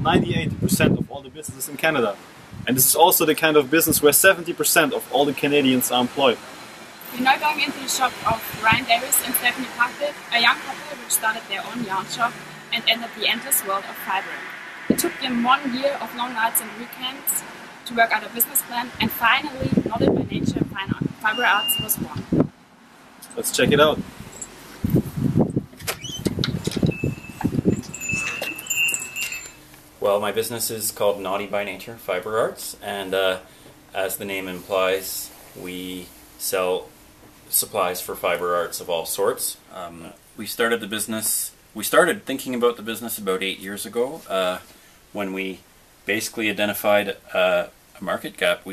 98% of all the businesses in Canada. And this is also the kind of business where 70% of all the Canadians are employed. We're now going into the shop of Ryan Davis and Stephanie Parkett, a young couple which started their own yarn shop and entered the endless world of fiber. It took them 1 year of long nights and weekends to work out a business plan, and finally, Knotted by Nature Fiber Arts was born. Let's check it out. Well, my business is called Knotted by Nature Fiber Arts, and as the name implies, we sell supplies for fiber arts of all sorts. We started thinking about the business about 8 years ago when we basically identified a market gap.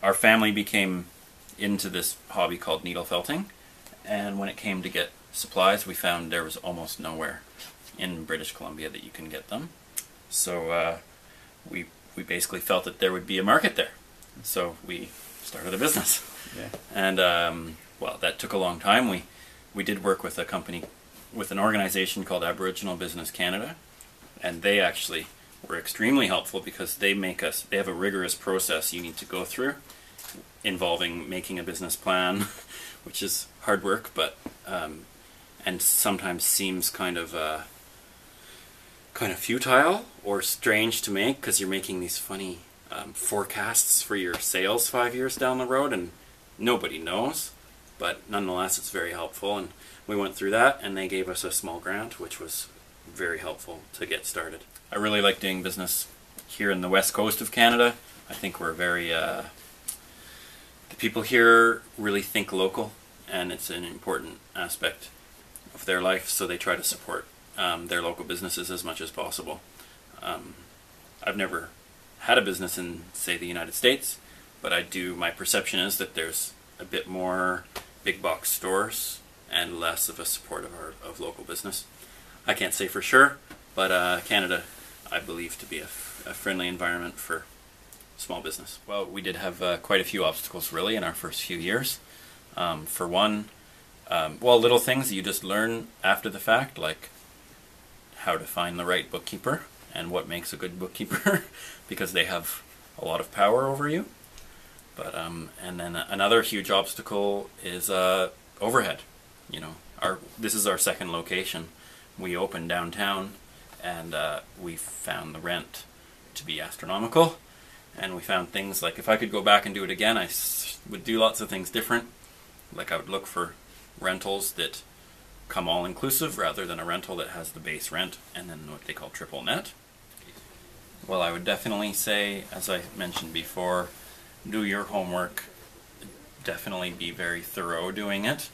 Our family became into this hobby called needle felting, and when it came to get supplies, we found there was almost nowhere in British Columbia that you can get them. So we basically felt that there would be a market there. So we started a business. Yeah. And well, that took a long time. We did work with a company, with an organization called Aboriginal Business Canada, and they actually were extremely helpful because they have a rigorous process you need to go through involving making a business plan, which is hard work, but and sometimes seems kind of futile or strange to make because you're making these funny forecasts for your sales 5 years down the road, and nobody knows, but nonetheless it's very helpful. And we went through that, and they gave us a small grant, which was very helpful to get started. I really like doing business here in the west coast of Canada. I think we're very the people here really think local, and it's an important aspect of their life, so they try to support their local businesses as much as possible. I've never had a business in, say, the United States, but my perception is that there's a bit more big box stores and less of a support of local business. I can't say for sure, but Canada I believe to be a friendly environment for small business. Well, we did have quite a few obstacles really in our first few years. For one, well, little things that you just learn after the fact, like how to find the right bookkeeper and what makes a good bookkeeper because they have a lot of power over you. But and then another huge obstacle is overhead. You know, this is our second location. We opened downtown, and we found the rent to be astronomical. And we found things like, if I could go back and do it again, I would do lots of things different. Like I would look for rentals that come all-inclusive rather than a rental that has the base rent and then what they call triple net. Well, I would definitely say, as I mentioned before, do your homework. Definitely be very thorough doing it.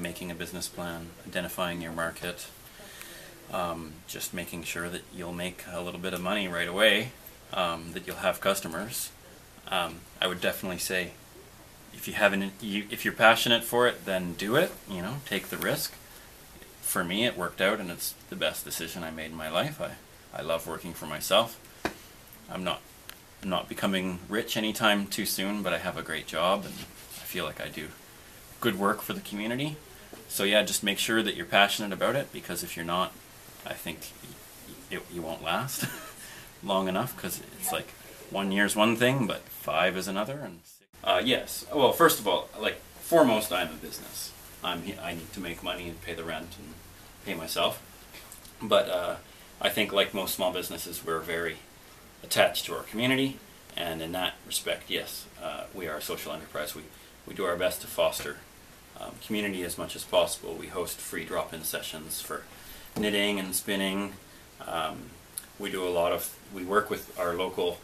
Making a business plan, identifying your market, just making sure that you'll make a little bit of money right away, that you'll have customers. I would definitely say, if you're passionate for it, then do it. You know, take the risk. For me, it worked out, and it's the best decision I made in my life. I love working for myself. I'm not becoming rich anytime too soon, but I have a great job, and I feel like I do good work for the community. So yeah, just make sure that you're passionate about it, because if you're not, I think you won't last long enough, because it's like 1 year's one thing, but 5 is another. And yes, well, first of all, like foremost, I'm a business. I need to make money and pay the rent and pay myself. But I think, like most small businesses, we're very attached to our community, and in that respect, yes, we are a social enterprise. We do our best to foster community as much as possible. We host free drop-in sessions for knitting and spinning. We work with our local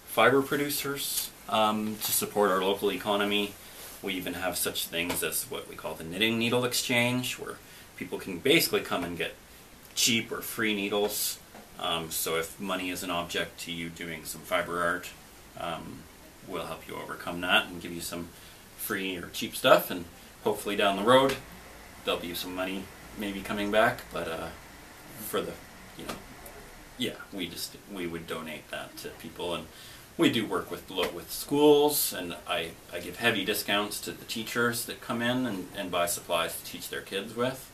fiber producers to support our local economy. We even have such things as what we call the Knitting Needle Exchange, where people can basically come and get cheap or free needles. So if money is an object to you doing some fiber art, we'll help you overcome that and give you some free or cheap stuff, and hopefully down the road there'll be some money maybe coming back. But for the, yeah, we would donate that to people. And we do work with schools, and I give heavy discounts to the teachers that come in and buy supplies to teach their kids with.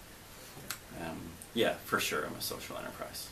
Yeah, for sure, I'm a social enterprise.